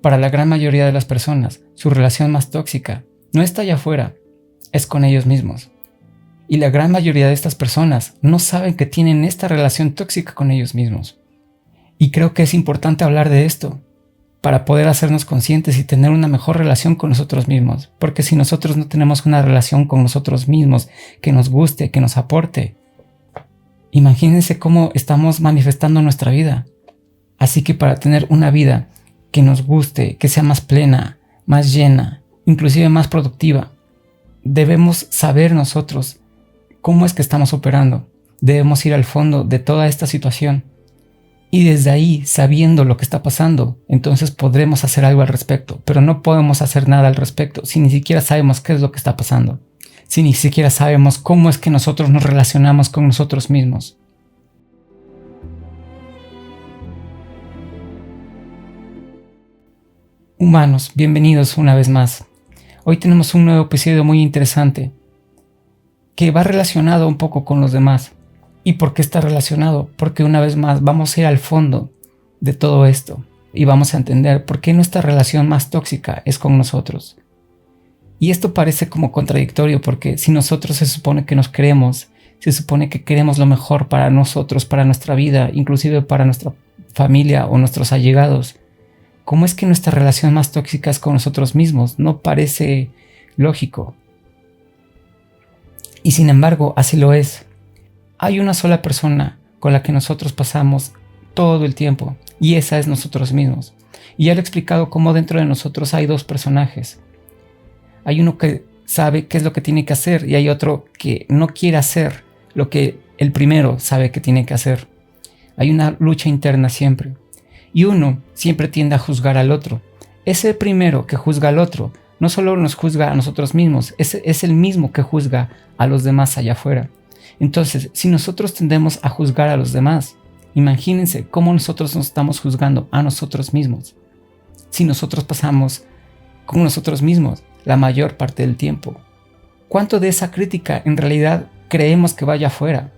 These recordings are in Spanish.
Para la gran mayoría de las personas, su relación más tóxica no está allá afuera, es con ellos mismos. Y la gran mayoría de estas personas no saben que tienen esta relación tóxica con ellos mismos. Y creo que es importante hablar de esto para poder hacernos conscientes y tener una mejor relación con nosotros mismos. Porque si nosotros no tenemos una relación con nosotros mismos que nos guste, que nos aporte, imagínense cómo estamos manifestando nuestra vida. Así que para tener una vida que nos guste, que sea más plena, más llena, inclusive más productiva, debemos saber nosotros cómo es que estamos operando. Debemos ir al fondo de toda esta situación. Y desde ahí, sabiendo lo que está pasando, entonces podremos hacer algo al respecto. Pero no podemos hacer nada al respecto si ni siquiera sabemos qué es lo que está pasando. Si ni siquiera sabemos cómo es que nosotros nos relacionamos con nosotros mismos. Humanos, bienvenidos una vez más. Hoy tenemos un nuevo episodio muy interesante que va relacionado un poco con los demás. ¿Y por qué está relacionado? Porque una vez más vamos a ir al fondo de todo esto y vamos a entender por qué nuestra relación más tóxica es con nosotros. Y esto parece como contradictorio porque si nosotros se supone que nos queremos, se supone que queremos lo mejor para nosotros, para nuestra vida, inclusive para nuestra familia o nuestros allegados, ¿cómo es que nuestra relación más tóxica es con nosotros mismos? No parece lógico. Y sin embargo, así lo es. Hay una sola persona con la que nosotros pasamos todo el tiempo, y esa es nosotros mismos. Y ya lo he explicado cómo dentro de nosotros hay dos personajes. Hay uno que sabe qué es lo que tiene que hacer y hay otro que no quiere hacer lo que el primero sabe que tiene que hacer. Hay una lucha interna siempre. Y uno siempre tiende a juzgar al otro. Ese primero que juzga al otro no solo nos juzga a nosotros mismos, es el mismo que juzga a los demás allá afuera. Entonces, si nosotros tendemos a juzgar a los demás, imagínense cómo nosotros nos estamos juzgando a nosotros mismos. Si nosotros pasamos con nosotros mismos la mayor parte del tiempo, ¿cuánto de esa crítica en realidad creemos que vaya afuera?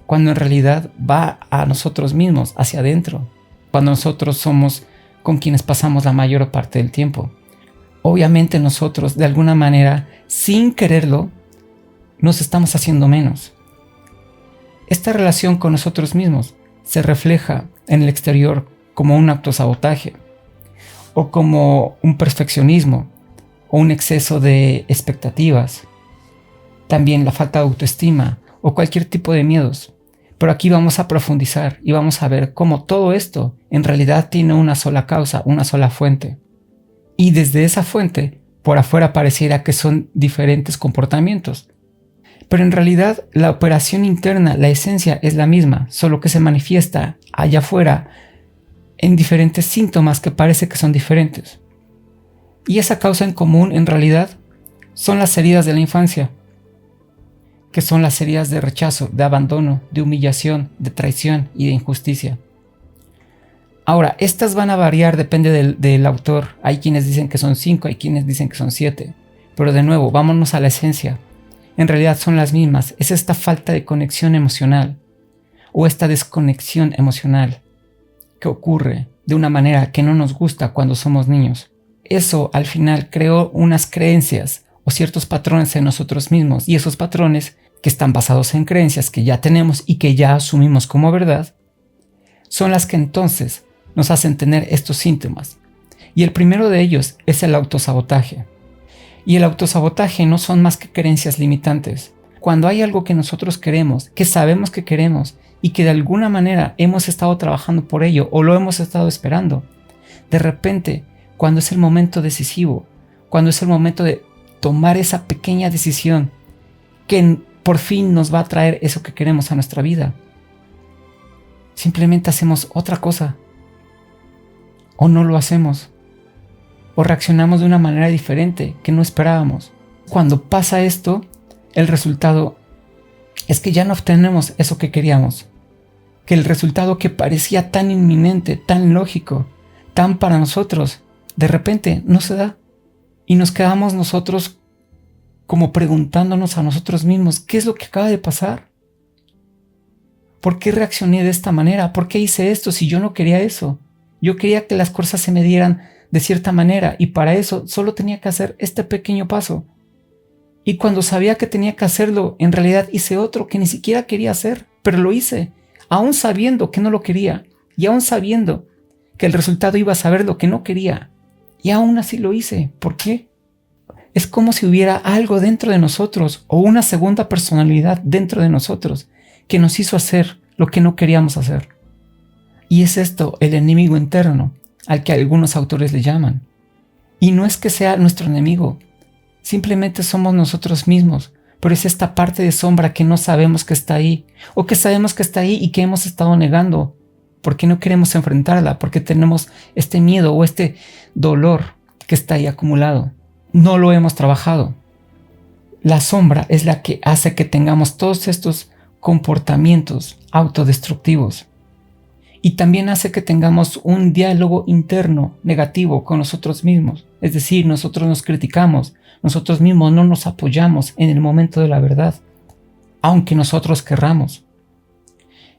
Cuando en realidad va a nosotros mismos, hacia adentro. Cuando nosotros somos con quienes pasamos la mayor parte del tiempo. Obviamente nosotros, de alguna manera, sin quererlo, nos estamos haciendo menos. Esta relación con nosotros mismos se refleja en el exterior como un autosabotaje, o como un perfeccionismo, o un exceso de expectativas. También la falta de autoestima, o cualquier tipo de miedos. Pero aquí vamos a profundizar y vamos a ver cómo todo esto en realidad tiene una sola causa, una sola fuente. Y desde esa fuente, por afuera pareciera que son diferentes comportamientos. Pero en realidad la operación interna, la esencia es la misma, solo que se manifiesta allá afuera en diferentes síntomas que parece que son diferentes. Y esa causa en común en realidad son las heridas de la infancia, que son las heridas de rechazo, de abandono, de humillación, de traición y de injusticia. Ahora, estas van a variar, depende del autor. Hay quienes dicen que son 5, hay quienes dicen que son 7. Pero de nuevo, vámonos a la esencia. En realidad son las mismas. Es esta falta de conexión emocional o esta desconexión emocional que ocurre de una manera que no nos gusta cuando somos niños. Eso al final creó unas creencias o ciertos patrones en nosotros mismos, y esos patrones que están basados en creencias que ya tenemos y que ya asumimos como verdad, son las que entonces nos hacen tener estos síntomas. Y el primero de ellos es el autosabotaje. Y el autosabotaje no son más que creencias limitantes. Cuando hay algo que nosotros queremos, que sabemos que queremos y que de alguna manera hemos estado trabajando por ello o lo hemos estado esperando, de repente, cuando es el momento decisivo, cuando es el momento de tomar esa pequeña decisión que por fin nos va a traer eso que queremos a nuestra vida, simplemente hacemos otra cosa, o no lo hacemos, o reaccionamos de una manera diferente que no esperábamos. Cuando pasa esto, el resultado es que ya no obtenemos eso que queríamos, que el resultado que parecía tan inminente, tan lógico, tan para nosotros, de repente no se da, y nos quedamos nosotros como preguntándonos a nosotros mismos, ¿qué es lo que acaba de pasar? ¿Por qué reaccioné de esta manera? ¿Por qué hice esto si yo no quería eso? Yo quería que las cosas se me dieran de cierta manera, y para eso solo tenía que hacer este pequeño paso. Y cuando sabía que tenía que hacerlo, en realidad hice otro que ni siquiera quería hacer, pero lo hice, aún sabiendo que no lo quería, y aún sabiendo que el resultado iba a saber lo que no quería, y aún así lo hice. ¿Por qué? Es como si hubiera algo dentro de nosotros, o una segunda personalidad dentro de nosotros, que nos hizo hacer lo que no queríamos hacer. Y es esto el enemigo interno, al que algunos autores le llaman. Y no es que sea nuestro enemigo, simplemente somos nosotros mismos, pero es esta parte de sombra que no sabemos que está ahí, o que sabemos que está ahí y que hemos estado negando, porque no queremos enfrentarla, porque tenemos este miedo o este dolor que está ahí acumulado. No lo hemos trabajado. La sombra es la que hace que tengamos todos estos comportamientos autodestructivos. Y también hace que tengamos un diálogo interno negativo con nosotros mismos. Es decir, nosotros nos criticamos, nosotros mismos no nos apoyamos en el momento de la verdad, aunque nosotros querramos.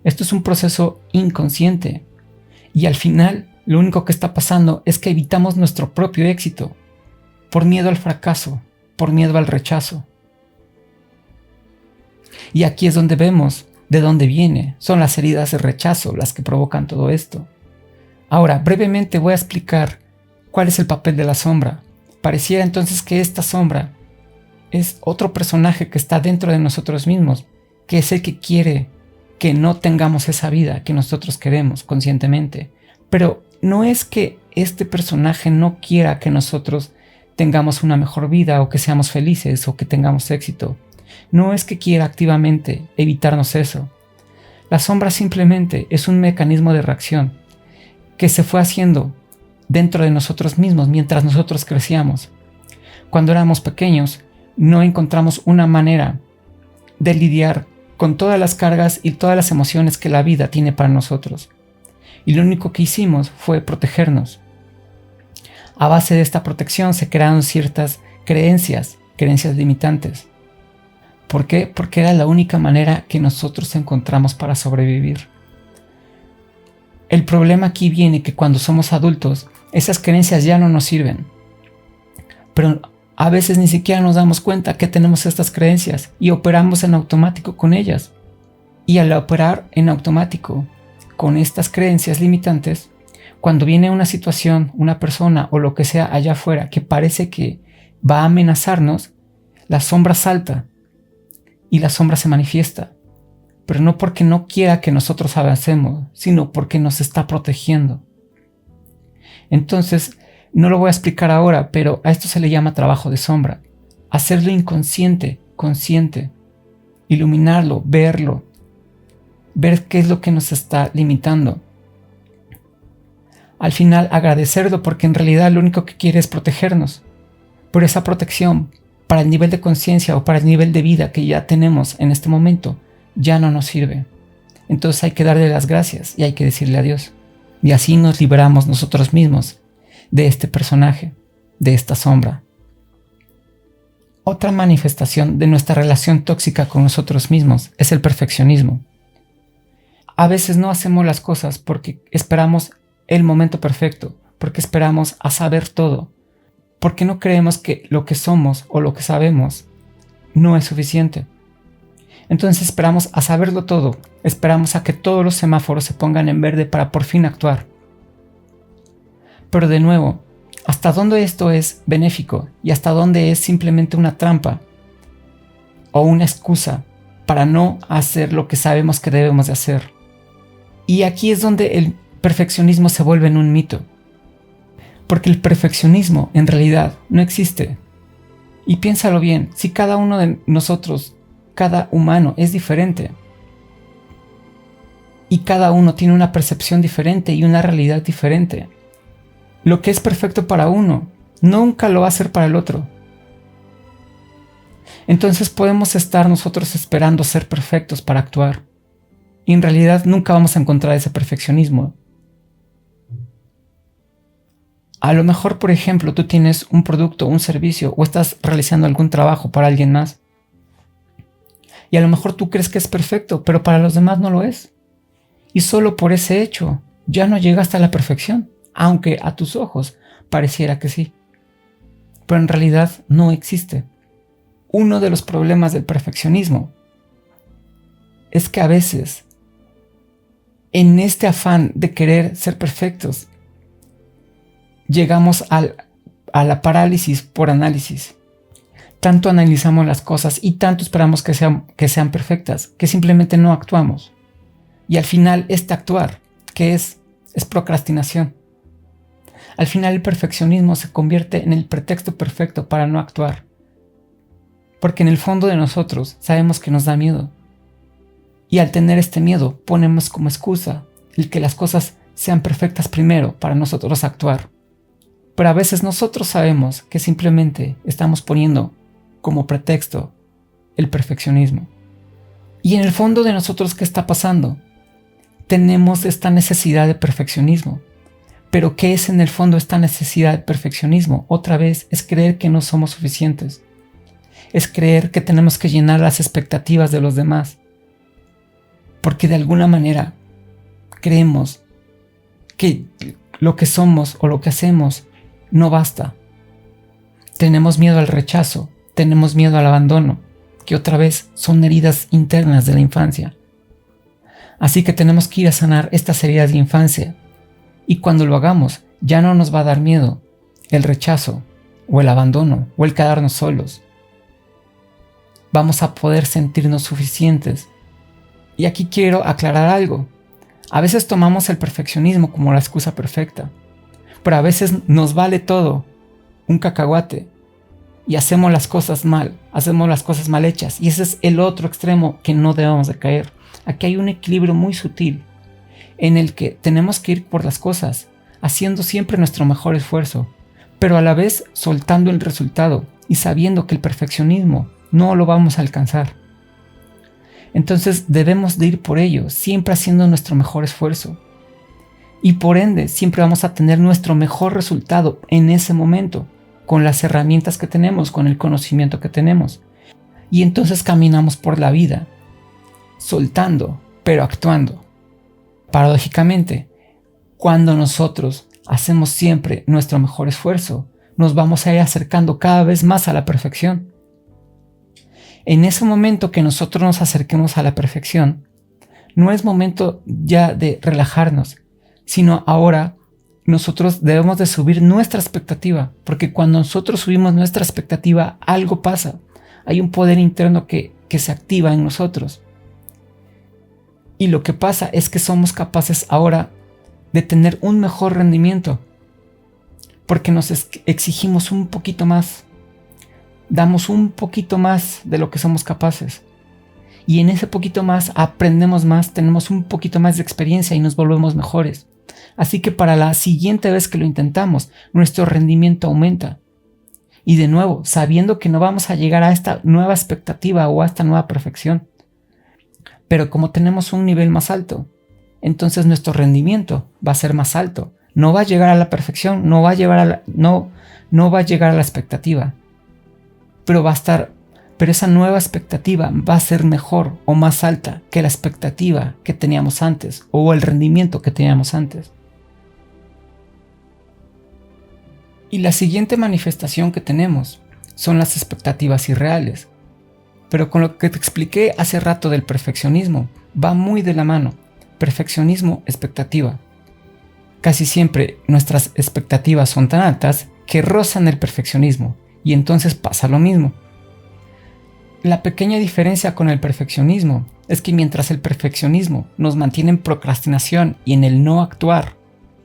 Esto es un proceso inconsciente. Y al final, lo único que está pasando es que evitamos nuestro propio éxito, por miedo al fracaso, por miedo al rechazo. Y aquí es donde vemos de dónde viene. Son las heridas de rechazo las que provocan todo esto. Ahora, brevemente voy a explicar cuál es el papel de la sombra. Pareciera entonces que esta sombra es otro personaje que está dentro de nosotros mismos, que es el que quiere que no tengamos esa vida que nosotros queremos conscientemente. Pero no es que este personaje no quiera que nosotros tengamos una mejor vida o que seamos felices o que tengamos éxito. No es que quiera activamente evitarnos eso. La sombra simplemente es un mecanismo de reacción que se fue haciendo dentro de nosotros mismos mientras nosotros crecíamos. Cuando éramos pequeños, no encontramos una manera de lidiar con todas las cargas y todas las emociones que la vida tiene para nosotros. Y lo único que hicimos fue protegernos. A base de esta protección se crearon ciertas creencias limitantes. ¿Por qué? Porque era la única manera que nosotros encontramos para sobrevivir. El problema aquí viene que cuando somos adultos, esas creencias ya no nos sirven. Pero a veces ni siquiera nos damos cuenta que tenemos estas creencias y operamos en automático con ellas. Y al operar en automático con estas creencias limitantes, cuando viene una situación, una persona o lo que sea allá afuera que parece que va a amenazarnos, la sombra salta y la sombra se manifiesta. Pero no porque no quiera que nosotros avancemos, sino porque nos está protegiendo. Entonces, no lo voy a explicar ahora, pero a esto se le llama trabajo de sombra. Hacerlo inconsciente, consciente. Iluminarlo, verlo. Ver qué es lo que nos está limitando. Al final agradecerlo porque en realidad lo único que quiere es protegernos. Pero esa protección, para el nivel de conciencia o para el nivel de vida que ya tenemos en este momento, ya no nos sirve. Entonces hay que darle las gracias y hay que decirle adiós. Y así nos liberamos nosotros mismos de este personaje, de esta sombra. Otra manifestación de nuestra relación tóxica con nosotros mismos es el perfeccionismo. A veces no hacemos las cosas porque esperamos el momento perfecto, porque esperamos a saber todo, porque no creemos que lo que somos o lo que sabemos no es suficiente. Entonces esperamos a saberlo todo, esperamos a que todos los semáforos se pongan en verde para por fin actuar. Pero de nuevo, ¿hasta dónde esto es benéfico y hasta dónde es simplemente una trampa o una excusa para no hacer lo que sabemos que debemos de hacer? Y aquí es donde el perfeccionismo se vuelve en un mito, porque el perfeccionismo en realidad no existe. Y piénsalo bien, si cada uno de nosotros, cada humano es diferente, y cada uno tiene una percepción diferente y una realidad diferente, lo que es perfecto para uno nunca lo va a ser para el otro. Entonces podemos estar nosotros esperando ser perfectos para actuar, y en realidad nunca vamos a encontrar ese perfeccionismo. A lo mejor, por ejemplo, tú tienes un producto, un servicio o estás realizando algún trabajo para alguien más. Y a lo mejor tú crees que es perfecto, pero para los demás no lo es. Y solo por ese hecho ya no llegaste a la perfección, aunque a tus ojos pareciera que sí, pero en realidad no existe. Uno de los problemas del perfeccionismo es que a veces, en este afán de querer ser perfectos, llegamos a la parálisis por análisis. Tanto analizamos las cosas y tanto esperamos que sean perfectas, que simplemente no actuamos. Y al final este actuar, ¿qué es? Es procrastinación. Al final el perfeccionismo se convierte en el pretexto perfecto para no actuar. Porque en el fondo de nosotros sabemos que nos da miedo. Y al tener este miedo ponemos como excusa el que las cosas sean perfectas primero para nosotros actuar. Pero a veces nosotros sabemos que simplemente estamos poniendo como pretexto el perfeccionismo. Y en el fondo de nosotros, ¿qué está pasando? Tenemos esta necesidad de perfeccionismo. Pero ¿qué es en el fondo esta necesidad de perfeccionismo? Otra vez es creer que no somos suficientes. Es creer que tenemos que llenar las expectativas de los demás. Porque de alguna manera creemos que lo que somos o lo que hacemos no basta. Tenemos miedo al rechazo, tenemos miedo al abandono, que otra vez son heridas internas de la infancia. Así que tenemos que ir a sanar estas heridas de infancia. Y cuando lo hagamos, ya no nos va a dar miedo el rechazo, o el abandono, o el quedarnos solos. Vamos a poder sentirnos suficientes. Y aquí quiero aclarar algo. A veces tomamos el perfeccionismo como la excusa perfecta, pero a veces nos vale todo, un cacahuate, y hacemos las cosas mal hechas, y ese es el otro extremo que no debemos de caer. Aquí hay un equilibrio muy sutil, en el que tenemos que ir por las cosas, haciendo siempre nuestro mejor esfuerzo, pero a la vez soltando el resultado y sabiendo que el perfeccionismo no lo vamos a alcanzar. Entonces debemos de ir por ello, siempre haciendo nuestro mejor esfuerzo. Y por ende, siempre vamos a tener nuestro mejor resultado en ese momento, con las herramientas que tenemos, con el conocimiento que tenemos. Y entonces caminamos por la vida, soltando, pero actuando. Paradójicamente, cuando nosotros hacemos siempre nuestro mejor esfuerzo, nos vamos a ir acercando cada vez más a la perfección. En ese momento que nosotros nos acerquemos a la perfección, no es momento ya de relajarnos, sino ahora nosotros debemos de subir nuestra expectativa, porque cuando nosotros subimos nuestra expectativa, algo pasa. Hay un poder interno que se activa en nosotros. Y lo que pasa es que somos capaces ahora de tener un mejor rendimiento, porque nos exigimos un poquito más. Damos un poquito más de lo que somos capaces. Y en ese poquito más aprendemos más, tenemos un poquito más de experiencia y nos volvemos mejores. Así que para la siguiente vez que lo intentamos, nuestro rendimiento aumenta. Y de nuevo, sabiendo que no vamos a llegar a esta nueva expectativa o a esta nueva perfección. Pero como tenemos un nivel más alto, entonces nuestro rendimiento va a ser más alto. No va a llegar a la perfección, no va a llegar a la expectativa. Pero esa nueva expectativa va a ser mejor o más alta que la expectativa que teníamos antes o el rendimiento que teníamos antes. Y la siguiente manifestación que tenemos son las expectativas irreales. Pero con lo que te expliqué hace rato del perfeccionismo, va muy de la mano. Perfeccionismo, expectativa. Casi siempre nuestras expectativas son tan altas que rozan el perfeccionismo, y entonces pasa lo mismo. La pequeña diferencia con el perfeccionismo es que mientras el perfeccionismo nos mantiene en procrastinación y en el no actuar,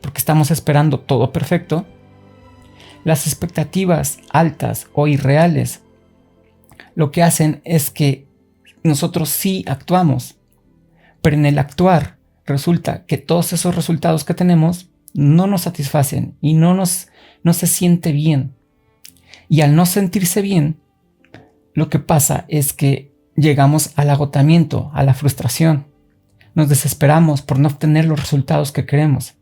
porque estamos esperando todo perfecto, las expectativas altas o irreales lo que hacen es que nosotros sí actuamos, pero en el actuar resulta que todos esos resultados que tenemos no nos satisfacen y no se siente bien. Y al no sentirse bien, lo que pasa es que llegamos al agotamiento, a la frustración. Nos desesperamos por no obtener los resultados que queremos.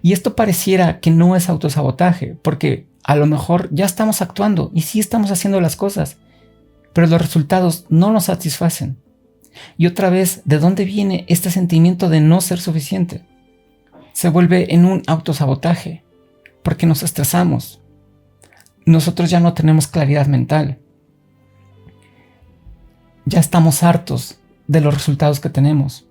Y esto pareciera que no es autosabotaje, porque a lo mejor ya estamos actuando y sí estamos haciendo las cosas, pero los resultados no nos satisfacen. Y otra vez, ¿de dónde viene este sentimiento de no ser suficiente? Se vuelve en un autosabotaje, porque nos estresamos. Nosotros ya no tenemos claridad mental. Ya estamos hartos de los resultados que tenemos.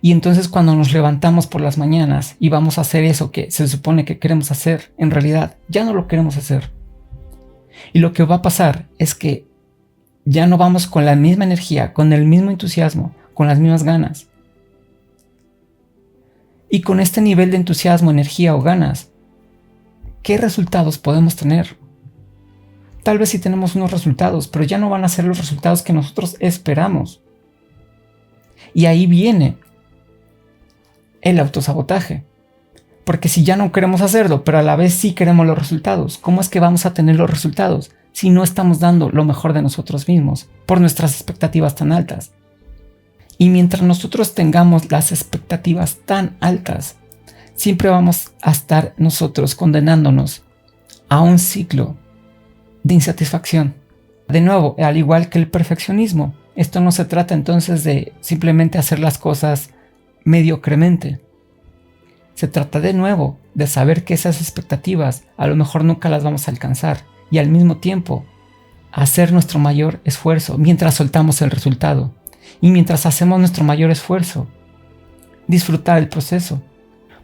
Y entonces cuando nos levantamos por las mañanas y vamos a hacer eso que se supone que queremos hacer, en realidad ya no lo queremos hacer. Y lo que va a pasar es que ya no vamos con la misma energía, con el mismo entusiasmo, con las mismas ganas. Y con este nivel de entusiasmo, energía o ganas, ¿qué resultados podemos tener? Tal vez sí tenemos unos resultados, pero ya no van a ser los resultados que nosotros esperamos. Y ahí viene el autosabotaje. Porque si ya no queremos hacerlo, pero a la vez sí queremos los resultados, ¿cómo es que vamos a tener los resultados si no estamos dando lo mejor de nosotros mismos por nuestras expectativas tan altas? Y mientras nosotros tengamos las expectativas tan altas, siempre vamos a estar nosotros condenándonos a un ciclo de insatisfacción. De nuevo, al igual que el perfeccionismo, esto no se trata entonces de simplemente hacer las cosas mediocremente. Se trata de nuevo de saber que esas expectativas a lo mejor nunca las vamos a alcanzar y al mismo tiempo hacer nuestro mayor esfuerzo mientras soltamos el resultado. Y mientras hacemos nuestro mayor esfuerzo, disfrutar el proceso.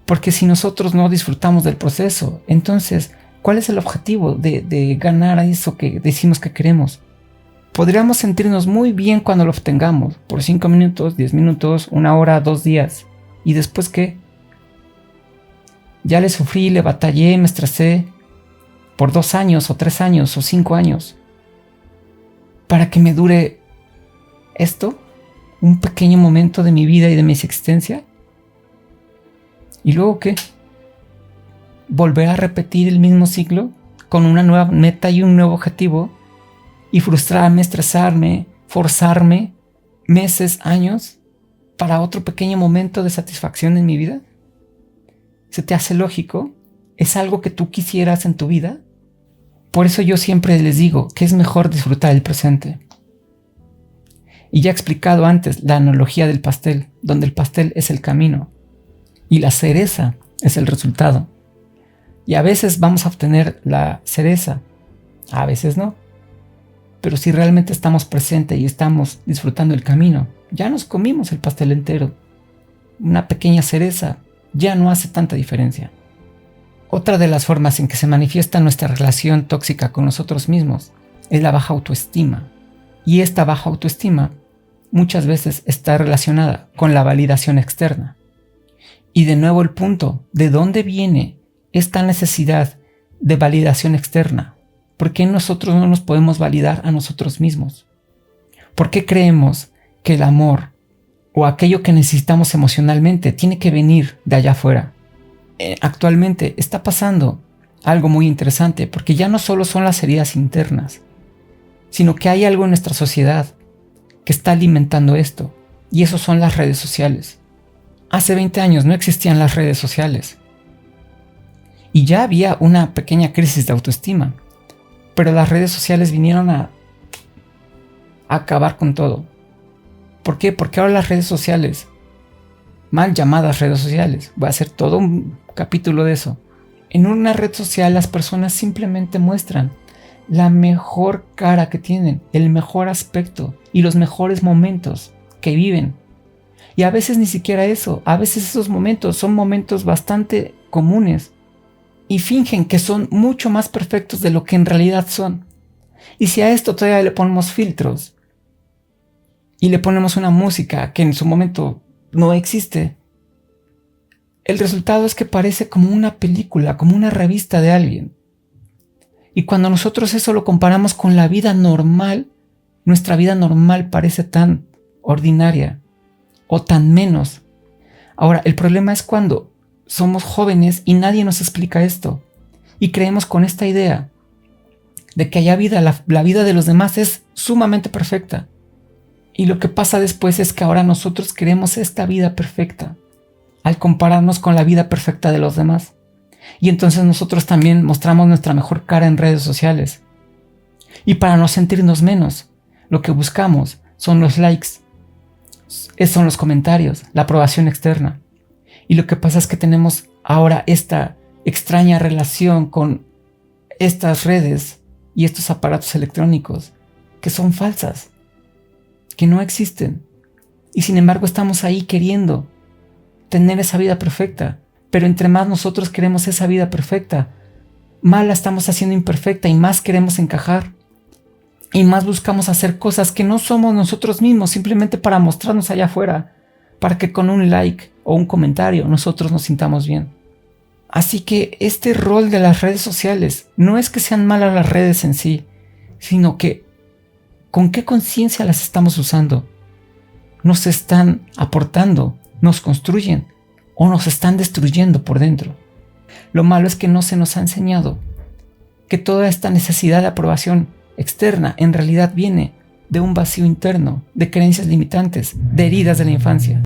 Porque si nosotros no disfrutamos del proceso, entonces, ¿cuál es el objetivo de ganar a eso que decimos que queremos? Podríamos sentirnos muy bien cuando lo obtengamos, por 5 minutos, 10 minutos, 1 hora, 2 días. ¿Y después qué? Ya le sufrí, le batallé, me estresé por 2 años, o 3 años, o 5 años. ¿Para que me dure esto? ¿Un pequeño momento de mi vida y de mi existencia? ¿Y luego qué? ¿Volver a repetir el mismo ciclo con una nueva meta y un nuevo objetivo? ¿Y frustrarme, estresarme, forzarme meses, años para otro pequeño momento de satisfacción en mi vida? ¿Se te hace lógico? ¿Es algo que tú quisieras en tu vida? Por eso yo siempre les digo que es mejor disfrutar el presente. Y ya he explicado antes la analogía del pastel, donde el pastel es el camino y la cereza es el resultado. Y a veces vamos a obtener la cereza, a veces no. Pero si realmente estamos presentes y estamos disfrutando el camino, ya nos comimos el pastel entero. Una pequeña cereza ya no hace tanta diferencia. Otra de las formas en que se manifiesta nuestra relación tóxica con nosotros mismos es la baja autoestima. Y esta baja autoestima muchas veces está relacionada con la validación externa. Y de nuevo el punto, ¿de dónde viene esta necesidad de validación externa? ¿Por qué nosotros no nos podemos validar a nosotros mismos? ¿Por qué creemos que el amor o aquello que necesitamos emocionalmente tiene que venir de allá afuera? Actualmente está pasando algo muy interesante, porque ya no solo son las heridas internas, sino que hay algo en nuestra sociedad que está alimentando esto, y eso son las redes sociales. Hace 20 años no existían las redes sociales, y ya había una pequeña crisis de autoestima, pero las redes sociales vinieron a acabar con todo. ¿Por qué? Porque ahora las redes sociales, mal llamadas redes sociales, voy a hacer todo un capítulo de eso. En una red social las personas simplemente muestran la mejor cara que tienen, el mejor aspecto y los mejores momentos que viven. Y a veces ni siquiera eso, a veces esos momentos son momentos bastante comunes y fingen que son mucho más perfectos de lo que en realidad son. Y si a esto todavía le ponemos filtros y le ponemos una música que en su momento no existe, el resultado es que parece como una película, como una revista de alguien. Y cuando nosotros eso lo comparamos con la vida normal, nuestra vida normal parece tan ordinaria o tan menos. Ahora, el problema es cuando somos jóvenes y nadie nos explica esto y creemos con esta idea de que haya vida, la vida de los demás es sumamente perfecta. Y lo que pasa después es que ahora nosotros queremos esta vida perfecta al compararnos con la vida perfecta de los demás. Y entonces nosotros también mostramos nuestra mejor cara en redes sociales. Y para no sentirnos menos, lo que buscamos son los likes, son los comentarios, la aprobación externa. Y lo que pasa es que tenemos ahora esta extraña relación con estas redes y estos aparatos electrónicos que son falsas, que no existen. Y sin embargo estamos ahí queriendo tener esa vida perfecta. Pero entre más nosotros queremos esa vida perfecta, más la estamos haciendo imperfecta y más queremos encajar. Y más buscamos hacer cosas que no somos nosotros mismos, simplemente para mostrarnos allá afuera, para que con un like o un comentario nosotros nos sintamos bien. Así que este rol de las redes sociales no es que sean malas las redes en sí, sino que con qué conciencia las estamos usando. ¿Nos están aportando, nos construyen o nos están destruyendo por dentro? Lo malo es que no se nos ha enseñado que toda esta necesidad de aprobación externa en realidad viene de un vacío interno, de creencias limitantes, de heridas de la infancia.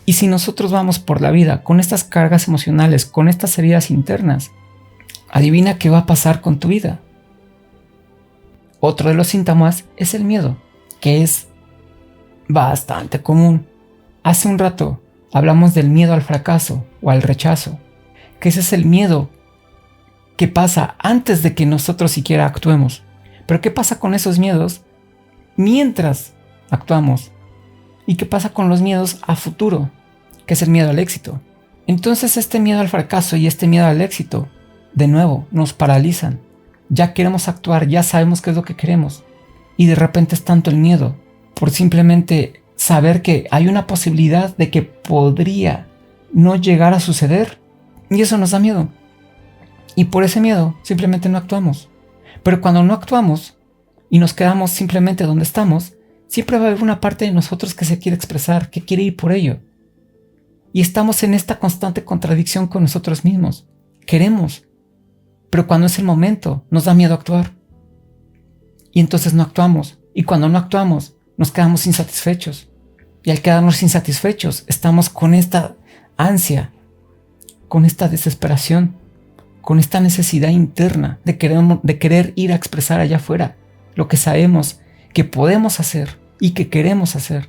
Y si nosotros vamos por la vida con estas cargas emocionales, con estas heridas internas, adivina qué va a pasar con tu vida. Otro de los síntomas es el miedo, que es bastante común. Hace un rato hablamos del miedo al fracaso o al rechazo, que ese es el miedo que pasa antes de que nosotros siquiera actuemos. Pero ¿qué pasa con esos miedos mientras actuamos? ¿Y qué pasa con los miedos a futuro? Que es el miedo al éxito. Entonces este miedo al fracaso y este miedo al éxito, de nuevo, nos paralizan. Ya queremos actuar, ya sabemos qué es lo que queremos. Y de repente es tanto el miedo por simplemente saber que hay una posibilidad de que podría no llegar a suceder. Y eso nos da miedo. Y por ese miedo simplemente no actuamos. Pero cuando no actuamos y nos quedamos simplemente donde estamos, siempre va a haber una parte de nosotros que se quiere expresar, que quiere ir por ello. Y estamos en esta constante contradicción con nosotros mismos. Queremos, pero cuando es el momento, nos da miedo actuar. Y entonces no actuamos. Y cuando no actuamos, nos quedamos insatisfechos. Y al quedarnos insatisfechos, estamos con esta ansia, con esta desesperación, con esta necesidad interna de querer ir a expresar allá afuera lo que sabemos que podemos hacer y que queremos hacer.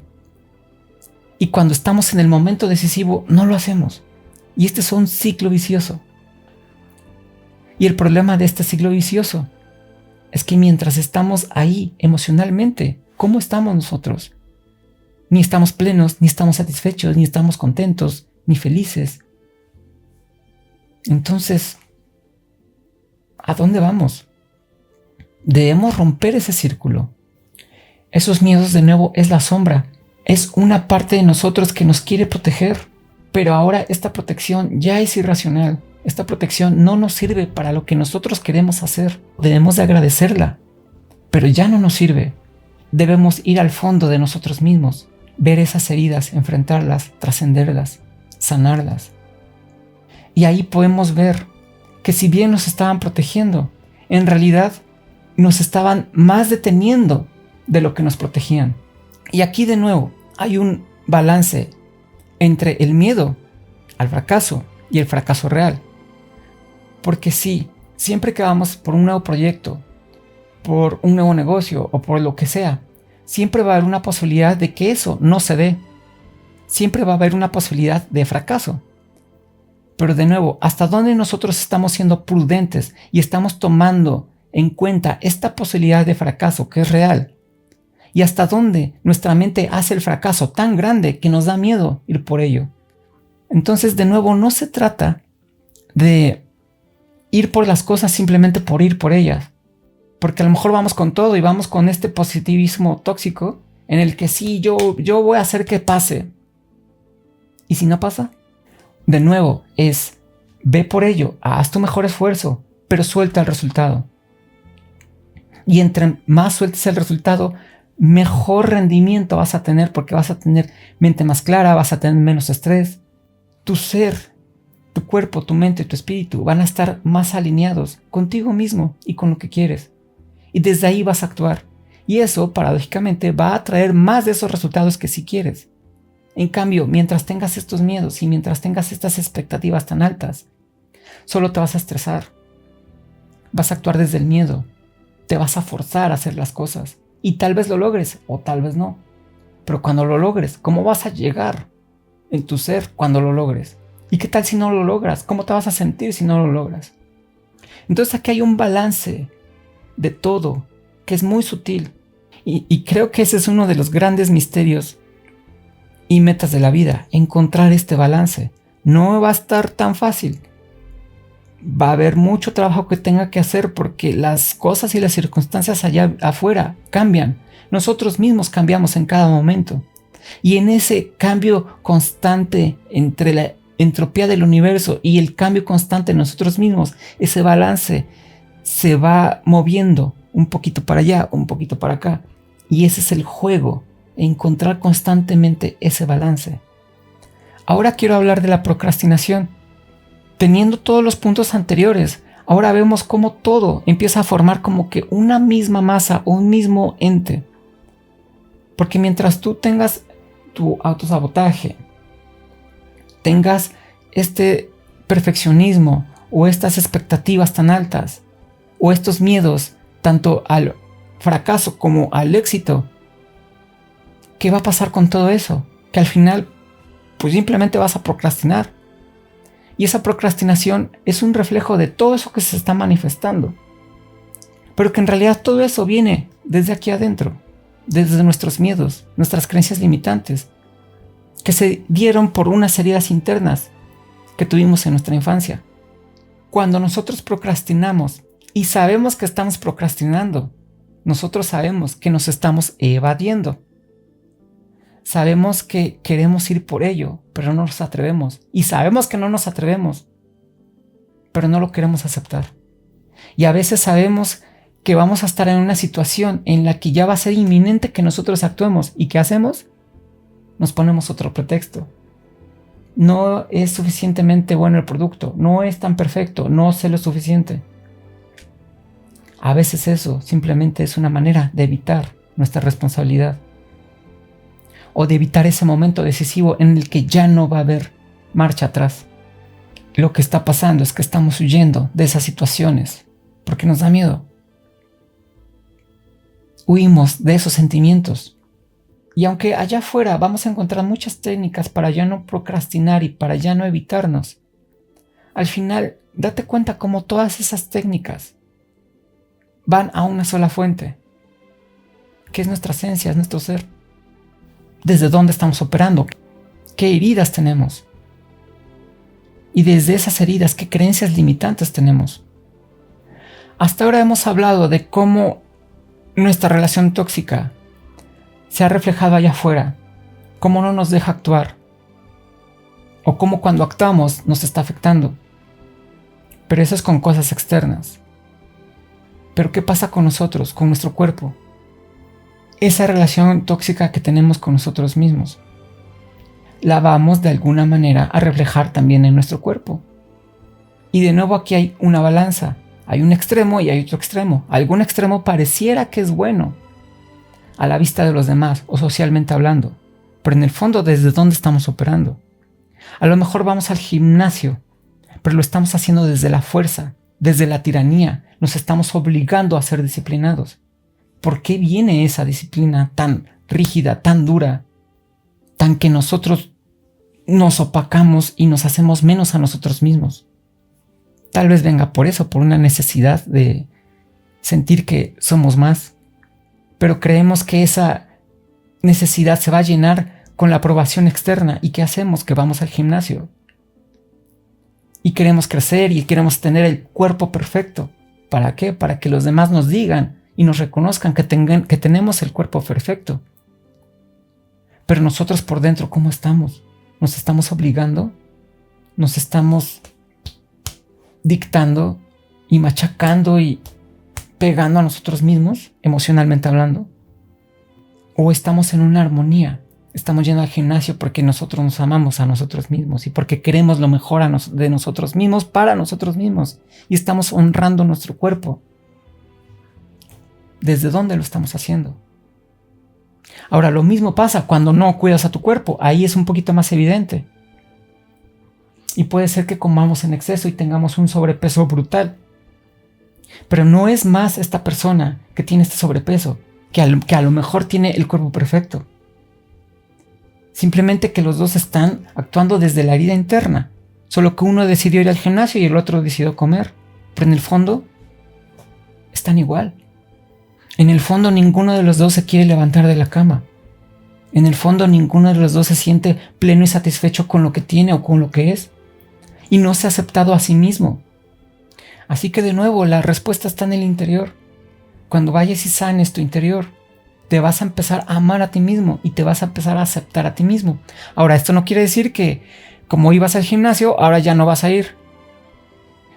Y cuando estamos en el momento decisivo, no lo hacemos. Y este es un ciclo vicioso. Y el problema de este ciclo vicioso es que mientras estamos ahí emocionalmente, ¿cómo estamos nosotros? Ni estamos plenos, ni estamos satisfechos, ni estamos contentos, ni felices. Entonces, ¿a dónde vamos? Debemos romper ese círculo. Esos miedos, de nuevo, es la sombra. Es una parte de nosotros que nos quiere proteger. Pero ahora esta protección ya es irracional. Esta protección no nos sirve para lo que nosotros queremos hacer. Debemos de agradecerla. Pero ya no nos sirve. Debemos ir al fondo de nosotros mismos. Ver esas heridas, enfrentarlas, trascenderlas, sanarlas. Y ahí podemos ver que si bien nos estaban protegiendo, en realidad nos estaban más deteniendo de lo que nos protegían. Y aquí de nuevo hay un balance entre el miedo al fracaso y el fracaso real. Porque sí, siempre que vamos por un nuevo proyecto, por un nuevo negocio o por lo que sea, siempre va a haber una posibilidad de que eso no se dé. Siempre va a haber una posibilidad de fracaso. Pero de nuevo, ¿hasta dónde nosotros estamos siendo prudentes y estamos tomando en cuenta esta posibilidad de fracaso que es real? ¿Y hasta dónde nuestra mente hace el fracaso tan grande que nos da miedo ir por ello? Entonces, de nuevo, no se trata de ir por las cosas simplemente por ir por ellas. Porque a lo mejor vamos con todo y vamos con este positivismo tóxico en el que sí, yo voy a hacer que pase. ¿Y si no pasa? De nuevo, ve por ello, haz tu mejor esfuerzo, pero suelta el resultado. Y entre más sueltes el resultado, mejor rendimiento vas a tener, porque vas a tener mente más clara, vas a tener menos estrés. Tu ser, tu cuerpo, tu mente y tu espíritu van a estar más alineados contigo mismo y con lo que quieres. Y desde ahí vas a actuar. Y eso, paradójicamente, va a traer más de esos resultados que si quieres. En cambio, mientras tengas estos miedos y mientras tengas estas expectativas tan altas, solo te vas a estresar. Vas a actuar desde el miedo. Te vas a forzar a hacer las cosas. Y tal vez lo logres o tal vez no. Pero cuando lo logres, ¿cómo vas a llegar en tu ser cuando lo logres? ¿Y qué tal si no lo logras? ¿Cómo te vas a sentir si no lo logras? Entonces aquí hay un balance de todo que es muy sutil. Y creo que ese es uno de los grandes misterios y metas de la vida, encontrar este balance. No va a estar tan fácil. Va a haber mucho trabajo que tenga que hacer porque las cosas y las circunstancias allá afuera cambian. Nosotros mismos cambiamos en cada momento. Y en ese cambio constante entre la entropía del universo y el cambio constante en nosotros mismos, ese balance se va moviendo un poquito para allá, un poquito para acá. Y ese es el juego, encontrar constantemente ese balance. Ahora quiero hablar de la procrastinación. Teniendo todos los puntos anteriores, ahora vemos cómo todo empieza a formar como que una misma masa, un mismo ente. Porque mientras tú tengas tu autosabotaje, tengas este perfeccionismo o estas expectativas tan altas, o estos miedos tanto al fracaso como al éxito, ¿qué va a pasar con todo eso? Que al final pues simplemente vas a procrastinar. Y esa procrastinación es un reflejo de todo eso que se está manifestando. Pero que en realidad todo eso viene desde aquí adentro, desde nuestros miedos, nuestras creencias limitantes, que se dieron por unas heridas internas que tuvimos en nuestra infancia. Cuando nosotros procrastinamos y sabemos que estamos procrastinando, nosotros sabemos que nos estamos evadiendo. Sabemos que queremos ir por ello, pero no nos atrevemos. Y sabemos que no nos atrevemos, pero no lo queremos aceptar. Y a veces sabemos que vamos a estar en una situación en la que ya va a ser inminente que nosotros actuemos. ¿Y qué hacemos? Nos ponemos otro pretexto. No es suficientemente bueno el producto, no es tan perfecto, no sé lo suficiente. A veces eso simplemente es una manera de evitar nuestra responsabilidad. O de evitar ese momento decisivo en el que ya no va a haber marcha atrás. Lo que está pasando es que estamos huyendo de esas situaciones porque nos da miedo. Huimos de esos sentimientos. Y aunque allá afuera vamos a encontrar muchas técnicas para ya no procrastinar y para ya no evitarnos, al final date cuenta cómo todas esas técnicas van a una sola fuente, que es nuestra esencia, es nuestro ser. Desde dónde estamos operando, qué heridas tenemos, y desde esas heridas qué creencias limitantes tenemos. Hasta ahora hemos hablado de cómo nuestra relación tóxica se ha reflejado allá afuera, cómo no nos deja actuar, o cómo cuando actuamos nos está afectando. Pero eso es con cosas externas. Pero ¿qué pasa con nosotros, con nuestro cuerpo? Esa relación tóxica que tenemos con nosotros mismos, la vamos de alguna manera a reflejar también en nuestro cuerpo. Y de nuevo aquí hay una balanza, hay un extremo y hay otro extremo. Algún extremo pareciera que es bueno a la vista de los demás o socialmente hablando, pero en el fondo ¿desde dónde estamos operando? A lo mejor vamos al gimnasio, pero lo estamos haciendo desde la fuerza, desde la tiranía, nos estamos obligando a ser disciplinados. ¿Por qué viene esa disciplina tan rígida, tan dura, tan que nosotros nos opacamos y nos hacemos menos a nosotros mismos? Tal vez venga por eso, por una necesidad de sentir que somos más, pero creemos que esa necesidad se va a llenar con la aprobación externa. ¿Y qué hacemos? Que vamos al gimnasio y queremos crecer y queremos tener el cuerpo perfecto. ¿Para qué? Para que los demás nos digan y nos reconozcan que tenemos el cuerpo perfecto. Pero nosotros por dentro, ¿cómo estamos? ¿Nos estamos obligando? ¿Nos estamos dictando y machacando y pegando a nosotros mismos, emocionalmente hablando? ¿O estamos en una armonía? Estamos yendo al gimnasio porque nosotros nos amamos a nosotros mismos y porque queremos lo mejor de nosotros mismos para nosotros mismos y estamos honrando nuestro cuerpo. ¿Desde dónde lo estamos haciendo? Ahora, lo mismo pasa cuando no cuidas a tu cuerpo. Ahí es un poquito más evidente. Y puede ser que comamos en exceso y tengamos un sobrepeso brutal. Pero no es más esta persona que tiene este sobrepeso que a lo mejor tiene el cuerpo perfecto. Simplemente que los dos están actuando desde la herida interna. Solo que uno decidió ir al gimnasio y el otro decidió comer. Pero en el fondo, están igual. En el fondo, ninguno de los dos se quiere levantar de la cama. En el fondo, ninguno de los dos se siente pleno y satisfecho con lo que tiene o con lo que es. Y no se ha aceptado a sí mismo. Así que de nuevo, la respuesta está en el interior. Cuando vayas y sanes tu interior, te vas a empezar a amar a ti mismo y te vas a empezar a aceptar a ti mismo. Ahora, esto no quiere decir que como ibas al gimnasio, ahora ya no vas a ir.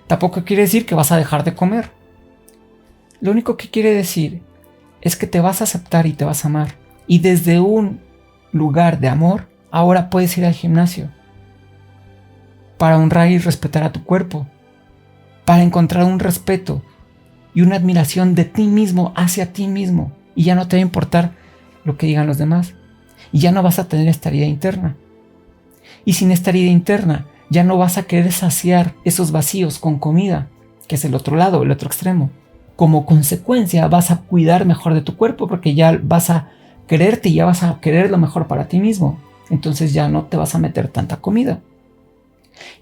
Tampoco quiere decir que vas a dejar de comer. Lo único que quiere decir es que te vas a aceptar y te vas a amar. Y desde un lugar de amor, ahora puedes ir al gimnasio para honrar y respetar a tu cuerpo, para encontrar un respeto y una admiración de ti mismo hacia ti mismo. Y ya no te va a importar lo que digan los demás. Y ya no vas a tener esta herida interna. Y sin esta herida interna, ya no vas a querer saciar esos vacíos con comida, que es el otro lado, el otro extremo. Como consecuencia, vas a cuidar mejor de tu cuerpo porque ya vas a quererte y ya vas a querer lo mejor para ti mismo. Entonces ya no te vas a meter tanta comida.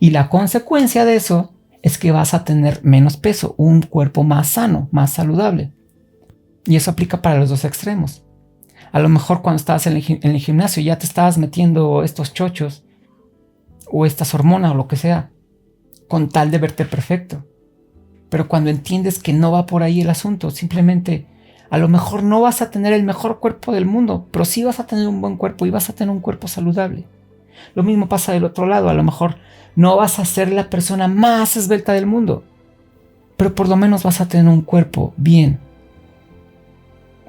Y la consecuencia de eso es que vas a tener menos peso, un cuerpo más sano, más saludable. Y eso aplica para los dos extremos. A lo mejor cuando estabas en el gimnasio ya te estabas metiendo estos chochos o estas hormonas o lo que sea, con tal de verte perfecto. Pero cuando entiendes que no va por ahí el asunto, simplemente a lo mejor no vas a tener el mejor cuerpo del mundo, pero sí vas a tener un buen cuerpo y vas a tener un cuerpo saludable. Lo mismo pasa del otro lado, a lo mejor no vas a ser la persona más esbelta del mundo, pero por lo menos vas a tener un cuerpo bien,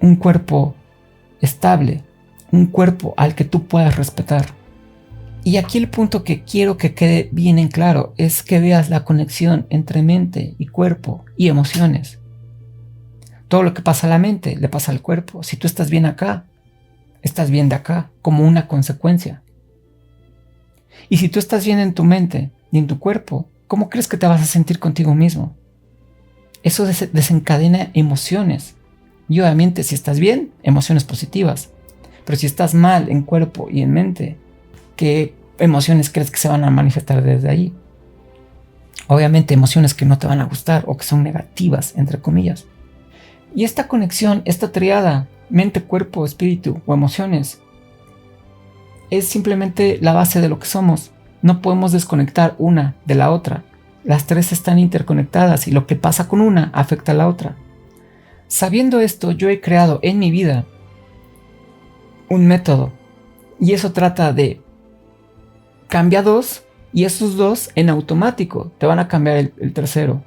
un cuerpo estable, un cuerpo al que tú puedas respetar. Y aquí el punto que quiero que quede bien en claro es que veas la conexión entre mente y cuerpo y emociones. Todo lo que pasa a la mente le pasa al cuerpo. Si tú estás bien acá, estás bien de acá, como una consecuencia. Y si tú estás bien en tu mente y en tu cuerpo, ¿cómo crees que te vas a sentir contigo mismo? Eso desencadena emociones. Y obviamente si estás bien, emociones positivas. Pero si estás mal en cuerpo y en mente, ¿qué emociones crees que se van a manifestar desde ahí? Obviamente emociones que no te van a gustar o que son negativas, entre comillas. Y esta conexión, esta triada, mente, cuerpo, espíritu o emociones, es simplemente la base de lo que somos. No podemos desconectar una de la otra. Las tres están interconectadas y lo que pasa con una afecta a la otra. Sabiendo esto, yo he creado en mi vida un método. Y eso trata de cambia dos y esos dos en automático te van a cambiar el tercero.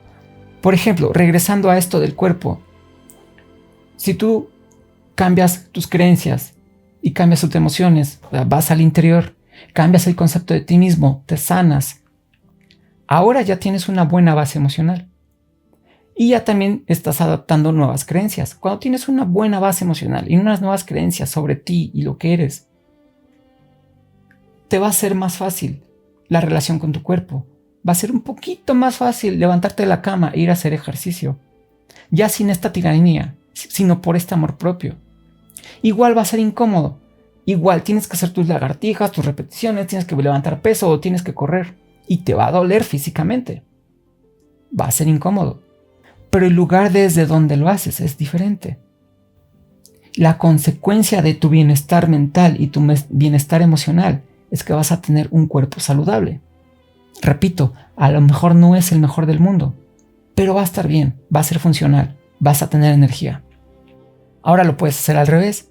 Por ejemplo, regresando a esto del cuerpo. Si tú cambias tus creencias y cambias tus emociones, vas al interior, cambias el concepto de ti mismo, te sanas, ahora ya tienes una buena base emocional. Y ya también estás adaptando nuevas creencias. Cuando tienes una buena base emocional y unas nuevas creencias sobre ti y lo que eres, te va a ser más fácil la relación con tu cuerpo. Va a ser un poquito más fácil levantarte de la cama e ir a hacer ejercicio. Ya sin esta tiranía, sino por este amor propio. Igual va a ser incómodo. Igual tienes que hacer tus lagartijas, tus repeticiones, tienes que levantar peso o tienes que correr. Y te va a doler físicamente. Va a ser incómodo. Pero el lugar desde donde lo haces es diferente. La consecuencia de tu bienestar mental y tu bienestar emocional es que vas a tener un cuerpo saludable. Repito, a lo mejor no es el mejor del mundo, pero va a estar bien, va a ser funcional, vas a tener energía. Ahora lo puedes hacer al revés.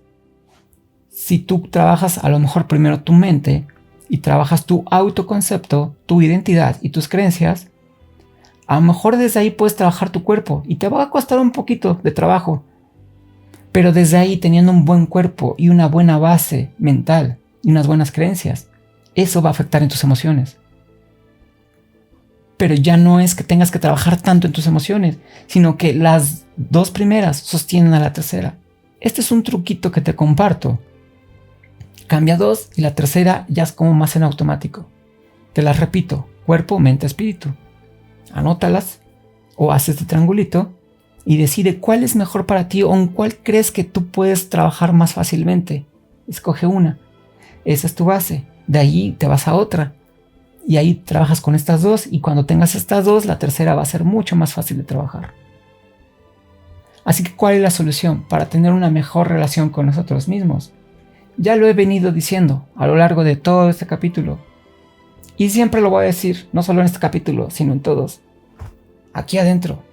Si tú trabajas a lo mejor primero tu mente y trabajas tu autoconcepto, tu identidad y tus creencias, a lo mejor desde ahí puedes trabajar tu cuerpo y te va a costar un poquito de trabajo, pero desde ahí teniendo un buen cuerpo y una buena base mental y unas buenas creencias, eso va a afectar en tus emociones. Pero ya no es que tengas que trabajar tanto en tus emociones, sino que las dos primeras sostienen a la tercera. Este es un truquito que te comparto. Cambia dos y la tercera ya es como más en automático. Te las repito, cuerpo, mente, espíritu. Anótalas o haz este triangulito y decide cuál es mejor para ti o en cuál crees que tú puedes trabajar más fácilmente. Escoge una. Esa es tu base. De ahí te vas a otra. Y ahí trabajas con estas dos, y cuando tengas estas dos, la tercera va a ser mucho más fácil de trabajar. Así que, ¿cuál es la solución para tener una mejor relación con nosotros mismos? Ya lo he venido diciendo a lo largo de todo este capítulo. Y siempre lo voy a decir, no solo en este capítulo, sino en todos. Aquí adentro.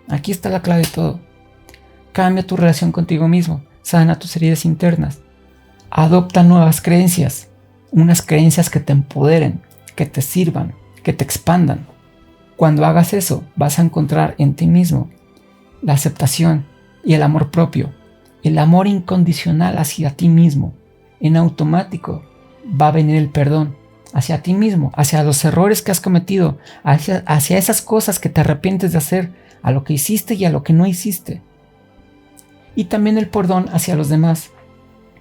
Aquí está la clave de todo. Cambia tu relación contigo mismo. Sana tus heridas internas. Adopta nuevas creencias. Unas creencias que te empoderen, que te sirvan, que te expandan. Cuando hagas eso, vas a encontrar en ti mismo la aceptación y el amor propio. El amor incondicional hacia ti mismo. En automático va a venir el perdón hacia ti mismo, hacia los errores que has cometido, hacia esas cosas que te arrepientes de hacer, a lo que hiciste y a lo que no hiciste. Y también el perdón hacia los demás.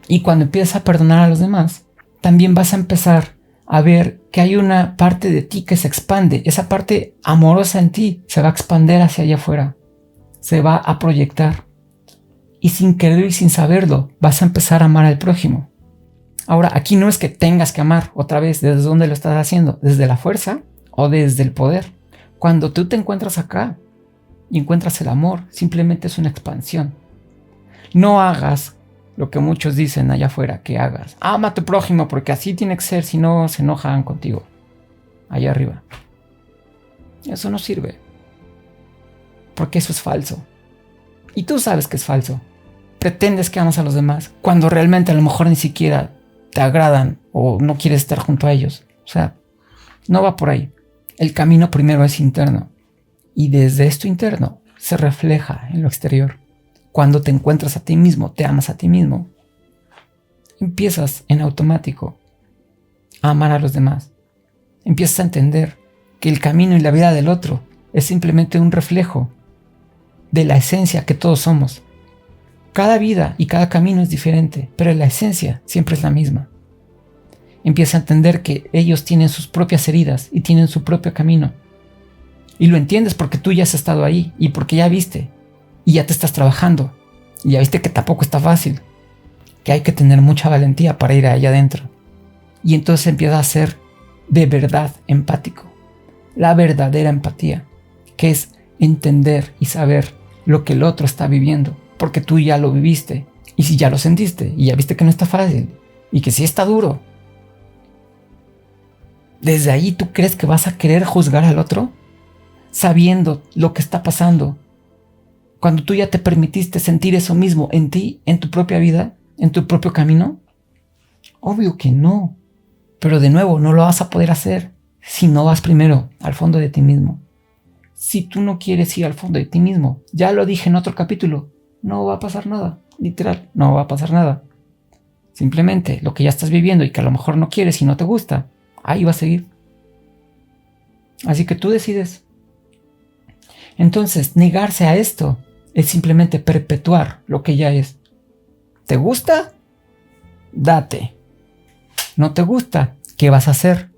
Y cuando empiezas a perdonar a los demás, también vas a empezar a ver que hay una parte de ti que se expande. Esa parte amorosa en ti se va a expandir hacia allá afuera. Se va a proyectar. Y sin querer y sin saberlo, vas a empezar a amar al prójimo. Ahora, aquí no es que tengas que amar otra vez. ¿Desde dónde lo estás haciendo? ¿Desde la fuerza o desde el poder? Cuando tú te encuentras acá y encuentras el amor, simplemente es una expansión. No hagas lo que muchos dicen allá afuera que hagas. Ama a tu prójimo porque así tiene que ser, si no se enojan contigo. Allá arriba. Eso no sirve. Porque eso es falso. Y tú sabes que es falso. Pretendes que amas a los demás cuando realmente a lo mejor ni siquiera te agradan o no quieres estar junto a ellos. O sea, no va por ahí. El camino primero es interno. Y desde esto interno se refleja en lo exterior. Cuando te encuentras a ti mismo, te amas a ti mismo, empiezas en automático a amar a los demás. Empiezas a entender que el camino y la vida del otro es simplemente un reflejo de la esencia que todos somos. Cada vida y cada camino es diferente, pero la esencia siempre es la misma. Empieza a entender que ellos tienen sus propias heridas y tienen su propio camino. Y lo entiendes porque tú ya has estado ahí y porque ya viste y ya te estás trabajando y ya viste que tampoco está fácil, que hay que tener mucha valentía para ir allá adentro. Y entonces empieza a ser de verdad empático. La verdadera empatía, que es entender y saber lo que el otro está viviendo, porque tú ya lo viviste, y si ya lo sentiste, y ya viste que no está fácil, y que sí está duro. ¿Desde ahí tú crees que vas a querer juzgar al otro? Sabiendo lo que está pasando, cuando tú ya te permitiste sentir eso mismo en ti, en tu propia vida, en tu propio camino. Obvio que no. Pero de nuevo, no lo vas a poder hacer si no vas primero al fondo de ti mismo. Si tú no quieres ir al fondo de ti mismo, ya lo dije en otro capítulo, no va a pasar nada, literal, no va a pasar nada. Simplemente lo que ya estás viviendo y que a lo mejor no quieres y no te gusta, ahí va a seguir. Así que tú decides. Entonces, negarse a esto es simplemente perpetuar lo que ya es. ¿Te gusta? Date. ¿No te gusta? ¿Qué vas a hacer?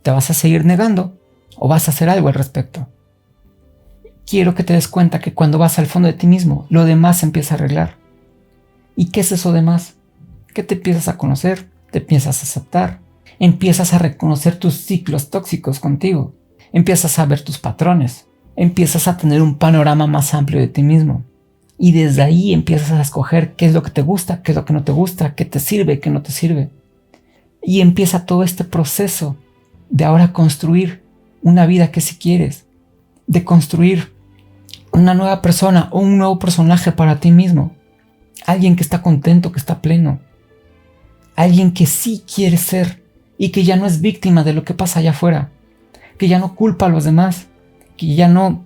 ¿Te vas a seguir negando? ¿O vas a hacer algo al respecto? Quiero que te des cuenta que cuando vas al fondo de ti mismo, lo demás se empieza a arreglar. ¿Y qué es eso demás? Que te empiezas a conocer, te empiezas a aceptar, empiezas a reconocer tus ciclos tóxicos contigo, empiezas a ver tus patrones, empiezas a tener un panorama más amplio de ti mismo. Y desde ahí empiezas a escoger qué es lo que te gusta, qué es lo que no te gusta, qué te sirve, qué no te sirve. Y empieza todo este proceso de ahora construir una vida que si quieres, de construir una nueva persona o un nuevo personaje para ti mismo. Alguien que está contento, que está pleno. Alguien que sí quiere ser y que ya no es víctima de lo que pasa allá afuera. Que ya no culpa a los demás, que ya no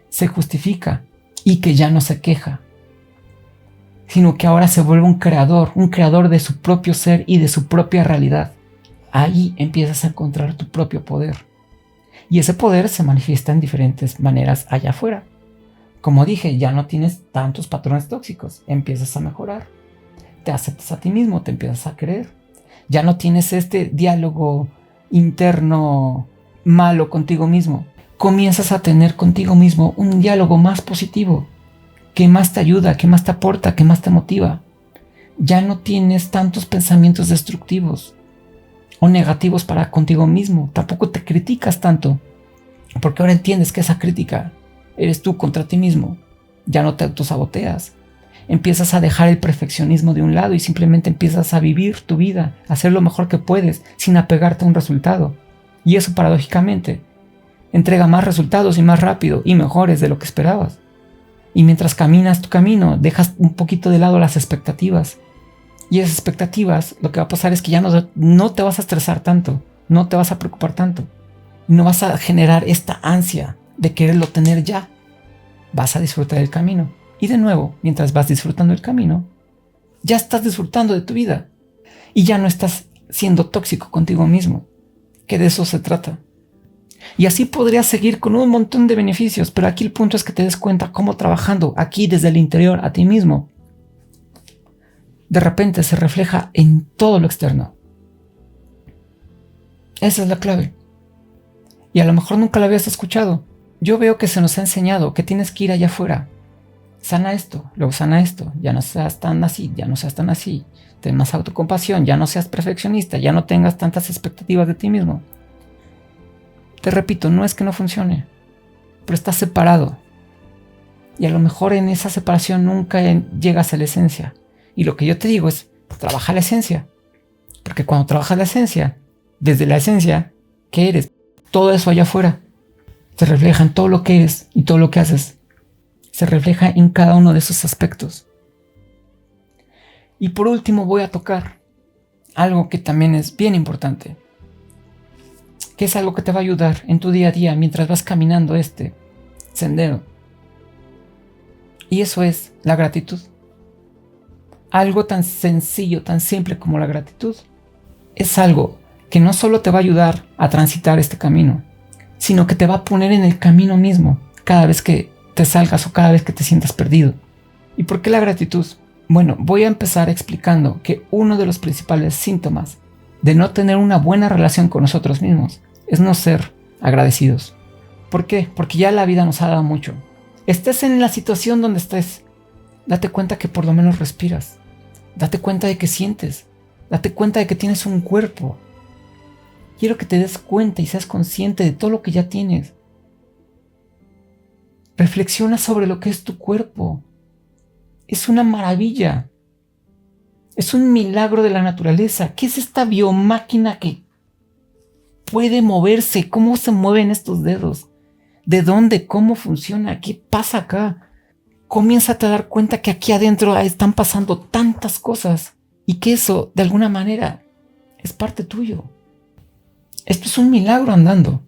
se justifica y que ya no se queja. Sino que ahora se vuelve un creador de su propio ser y de su propia realidad. Ahí empiezas a encontrar tu propio poder. Y ese poder se manifiesta en diferentes maneras allá afuera. Como dije, ya no tienes tantos patrones tóxicos, empiezas a mejorar, te aceptas a ti mismo, te empiezas a querer. Ya no tienes este diálogo interno malo contigo mismo. Comienzas a tener contigo mismo un diálogo más positivo, que más te ayuda, que más te aporta, que más te motiva. Ya no tienes tantos pensamientos destructivos. o negativos para contigo mismo. Tampoco te criticas tanto, porque ahora entiendes que esa crítica eres tú contra ti mismo. Ya no te autosaboteas. Empiezas a dejar el perfeccionismo de un lado y simplemente empiezas a vivir tu vida, a hacer lo mejor que puedes, sin apegarte a un resultado. Y eso, paradójicamente, entrega más resultados y más rápido y mejores de lo que esperabas. Y mientras caminas tu camino, dejas un poquito de lado las expectativas. Y esas expectativas, lo que va a pasar es que ya no te vas a estresar tanto, no te vas a preocupar tanto. No vas a generar esta ansia de quererlo tener ya. Vas a disfrutar del camino. Y de nuevo, mientras vas disfrutando el camino, ya estás disfrutando de tu vida. Y ya no estás siendo tóxico contigo mismo, que de eso se trata. Y así podrías seguir con un montón de beneficios, pero aquí el punto es que te des cuenta cómo trabajando aquí desde el interior a ti mismo, de repente se refleja en todo lo externo. Esa es la clave. Y a lo mejor nunca la habías escuchado. Yo veo que se nos ha enseñado que tienes que ir allá afuera. Sana esto, luego sana esto, ya no seas tan así, ya no seas tan así. Ten más autocompasión, ya no seas perfeccionista, ya no tengas tantas expectativas de ti mismo. Te repito, no es que no funcione, pero estás separado. Y a lo mejor en esa separación nunca llegas a la esencia. Y lo que yo te digo es, trabaja la esencia. Porque cuando trabajas la esencia, desde la esencia, ¿qué eres? Todo eso allá afuera se refleja en todo lo que eres y todo lo que haces. Se refleja en cada uno de esos aspectos. Y por último voy a tocar algo que también es bien importante, que es algo que te va a ayudar en tu día a día mientras vas caminando este sendero. Y eso es la gratitud. Algo tan sencillo, tan simple como la gratitud, es algo que no solo te va a ayudar a transitar este camino, sino que te va a poner en el camino mismo cada vez que te salgas o cada vez que te sientas perdido. ¿Y por qué la gratitud? Bueno, voy a empezar explicando que uno de los principales síntomas de no tener una buena relación con nosotros mismos es no ser agradecidos. ¿Por qué? Porque ya la vida nos ha dado mucho. Estés en la situación donde estés, date cuenta que por lo menos respiras. Date cuenta de que sientes. Date cuenta de que tienes un cuerpo. Quiero que te des cuenta y seas consciente de todo lo que ya tienes. Reflexiona sobre lo que es tu cuerpo. Es una maravilla. Es un milagro de la naturaleza. ¿Qué es esta biomáquina que puede moverse? ¿Cómo se mueven estos dedos? ¿De dónde? ¿Cómo funciona? ¿Qué pasa acá? Comiénzate a dar cuenta que aquí adentro están pasando tantas cosas y que eso, de alguna manera, es parte tuyo. Esto es un milagro andando.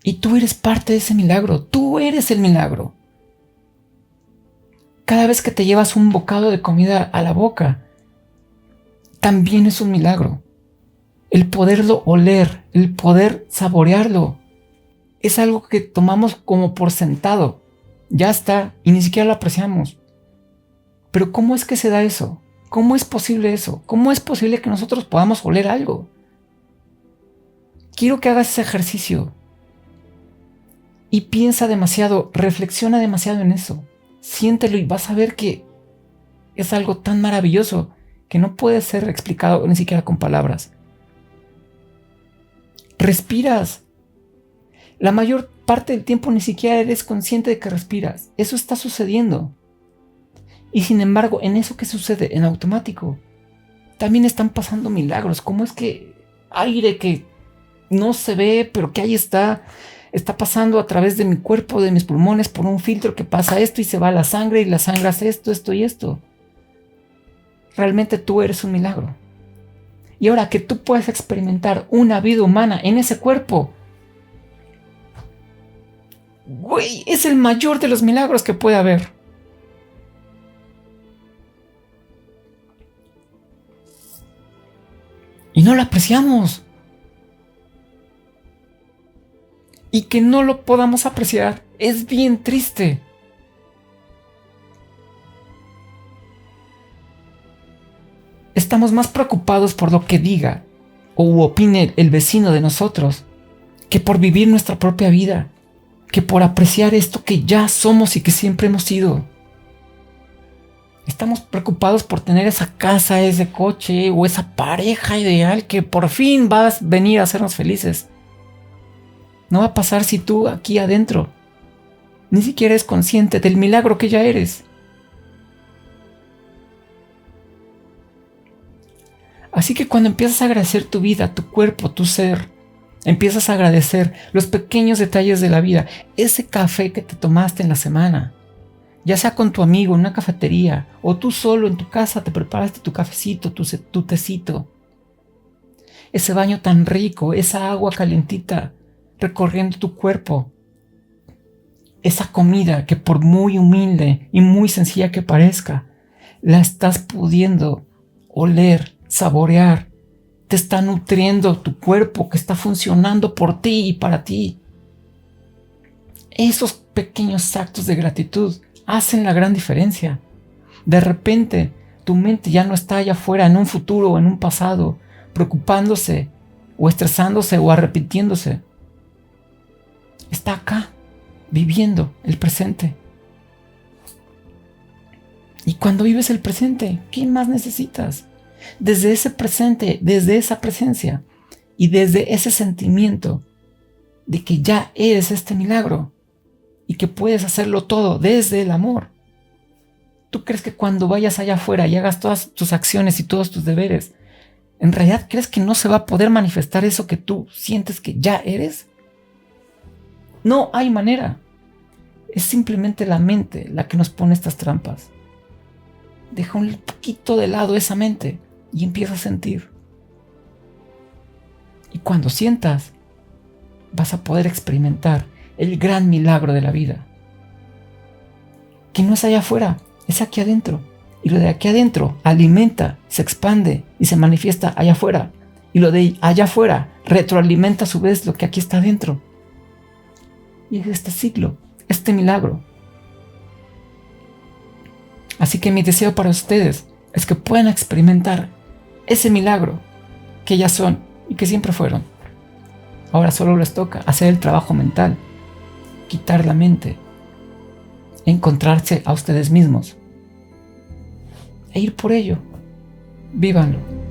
Y tú eres parte de ese milagro. Tú eres el milagro. Cada vez que te llevas un bocado de comida a la boca, también es un milagro. El poderlo oler, el poder saborearlo, es algo que tomamos como por sentado. Ya está, y ni siquiera lo apreciamos. Pero ¿cómo es que se da eso? ¿Cómo es posible eso? ¿Cómo es posible que nosotros podamos oler algo? Quiero que hagas ese ejercicio. Y piensa demasiado, reflexiona demasiado en eso. Siéntelo y vas a ver que es algo tan maravilloso que no puede ser explicado ni siquiera con palabras. Respiras. La mayor parte del tiempo ni siquiera eres consciente de que respiras. Eso está sucediendo. Y sin embargo, en eso que sucede en automático, también están pasando milagros. ¿Cómo es que aire que no se ve, pero que ahí está pasando a través de mi cuerpo, de mis pulmones, por un filtro que pasa esto y se va a la sangre y la sangre hace esto, esto y esto? Realmente tú eres un milagro. Y ahora que tú puedes experimentar una vida humana en ese cuerpo, güey, es el mayor de los milagros que puede haber. Y no lo apreciamos. Y que no lo podamos apreciar es bien triste. Estamos más preocupados por lo que diga o opine el vecino de nosotros que por vivir nuestra propia vida, que por apreciar esto que ya somos y que siempre hemos sido. Estamos preocupados por tener esa casa, ese coche o esa pareja ideal que por fin va a venir a hacernos felices. No va a pasar si tú aquí adentro ni siquiera eres consciente del milagro que ya eres. Así que cuando empiezas a agradecer tu vida, tu cuerpo, tu ser, empiezas a agradecer los pequeños detalles de la vida, ese café que te tomaste en la semana, ya sea con tu amigo en una cafetería o tú solo en tu casa te preparaste tu cafecito, tu tecito, ese baño tan rico, esa agua calentita recorriendo tu cuerpo, esa comida que por muy humilde y muy sencilla que parezca, la estás pudiendo oler, saborear, te está nutriendo tu cuerpo que está funcionando por ti y para ti. Esos pequeños actos de gratitud hacen la gran diferencia. De repente, tu mente ya no está allá afuera en un futuro o en un pasado, preocupándose o estresándose o arrepintiéndose. Está acá, viviendo el presente. Y cuando vives el presente, ¿qué más necesitas? Desde ese presente, desde esa presencia y desde ese sentimiento de que ya eres este milagro y que puedes hacerlo todo desde el amor. ¿Tú crees que cuando vayas allá afuera y hagas todas tus acciones y todos tus deberes, en realidad crees que no se va a poder manifestar eso que tú sientes que ya eres? No hay manera. Es simplemente la mente la que nos pone estas trampas. Deja un poquito de lado esa mente y empieza a sentir. Y cuando sientas, vas a poder experimentar el gran milagro de la vida. Que no es allá afuera, es aquí adentro. Y lo de aquí adentro alimenta, se expande y se manifiesta allá afuera. Y lo de allá afuera retroalimenta a su vez lo que aquí está adentro. Y es este ciclo, este milagro. Así que mi deseo para ustedes es que puedan experimentar ese milagro que ya son y que siempre fueron. Ahora solo les toca hacer el trabajo mental, quitar la mente, encontrarse a ustedes mismos e ir por ello. Vívanlo.